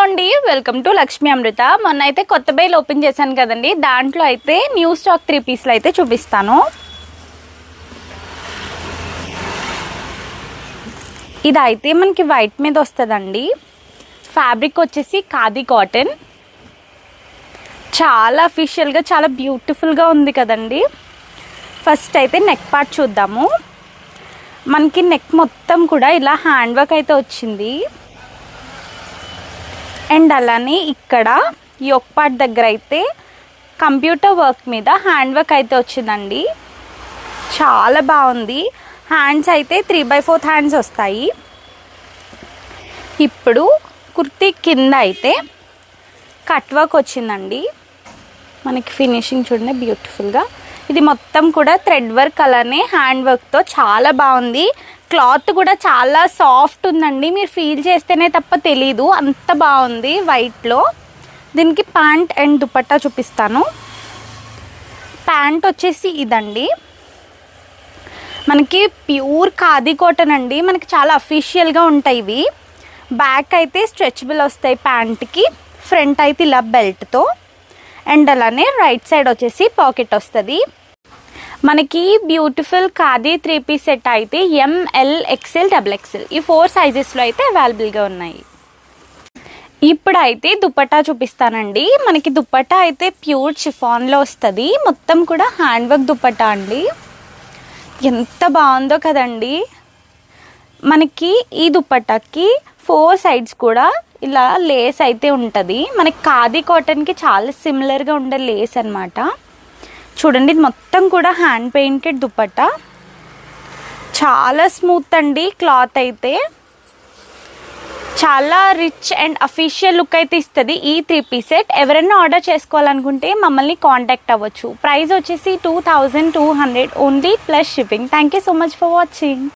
అండి, welcome to Lakshmi అమృత. మొన్న అయితే కొత్త బైల్ ఓపెన్ చేశాను కదండి, దాంట్లో అయితే న్యూ స్టాక్ 3 పీస్లు అయితే చూపిస్తాను. ఇది అయితే మనకి వైట్ మీద వస్తుందండి. ఫ్యాబ్రిక్ వచ్చేసి ఖాదీ కాటన్. చాలా అఫీషియల్గా చాలా బ్యూటిఫుల్గా ఉంది కదండి. ఫస్ట్ అయితే నెక్ పార్ట్ చూద్దాము. మనకి నెక్ మొత్తం కూడా ఇలా హ్యాండ్ వర్క్ అయితే వచ్చింది. అండ్ అలానే ఇక్కడ యోక్ పార్ట్ దగ్గర అయితే కంప్యూటర్ వర్క్ మీద హ్యాండ్ వర్క్ అయితే వచ్చిందండి. చాలా బాగుంది. హ్యాండ్స్ అయితే 3/4 హ్యాండ్స్ వస్తాయి. ఇప్పుడు కుర్తీ కింద అయితే కట్ వర్క్ వచ్చిందండి. మనకి ఫినిషింగ్ చూడండి బ్యూటిఫుల్గా. ఇది మొత్తం కూడా థ్రెడ్ వర్క్ అలానే హ్యాండ్ వర్క్తో చాలా బాగుంది. క్లాత్ కూడా చాలా సాఫ్ట్ ఉందండి. మీరు ఫీల్ చేస్తేనే తప్ప తెలీదు, అంత బాగుంది వైట్లో. దీనికి ప్యాంట్ అండ్ దుపట్టా చూపిస్తాను. ప్యాంట్ వచ్చేసి ఇదండి. మనకి ప్యూర్ ఖాదీ కాటన్ అండి. మనకి చాలా అఫీషియల్గా ఉంటాయి ఇవి. బ్యాక్ అయితే స్ట్రెచబుల్ వస్తాయి ప్యాంట్కి. ఫ్రంట్ అయితే ఇలా బెల్ట్తో. అండ్ అలానే రైట్ సైడ్ వచ్చేసి పాకెట్ వస్తుంది. మనకి బ్యూటిఫుల్ ఖాదీ 3 పీస్ సెట్ అయితే ML, XL, XXL ఈ 4 సైజెస్లో అయితే అవైలబుల్గా ఉన్నాయి. ఇప్పుడైతే దుపట్టా చూపిస్తానండి. మనకి దుపట్టా అయితే ప్యూర్ షిఫాన్లో వస్తుంది. మొత్తం కూడా హ్యాండ్ వర్క్ దుపట్టా అండి. ఎంత బాగుందో కదండి. మనకి ఈ దుపట్టాకి 4 సైడ్స్ కూడా ఇలా లేస్ అయితే ఉంటుంది. మనకి ఖాదీ కాటన్కి చాలా సిమిలర్గా ఉండే లేస్ అన్నమాట. చూడండి, ఇది మొత్తం కూడా హ్యాండ్ పెయింటెడ్ దుపట్టా. చాలా స్మూత్ అండి. క్లాత్ అయితే చాలా రిచ్ అండ్ అఫీషియల్ లుక్ అయితే ఇస్తుంది ఈ 3 పీస్ సెట్. ఎవరైనా ఆర్డర్ చేసుకోవాలనుకుంటే మమ్మల్ని కాంటాక్ట్ అవ్వచ్చు. ప్రైస్ వచ్చేసి 2200 only plus shipping. Thank you so much for watching.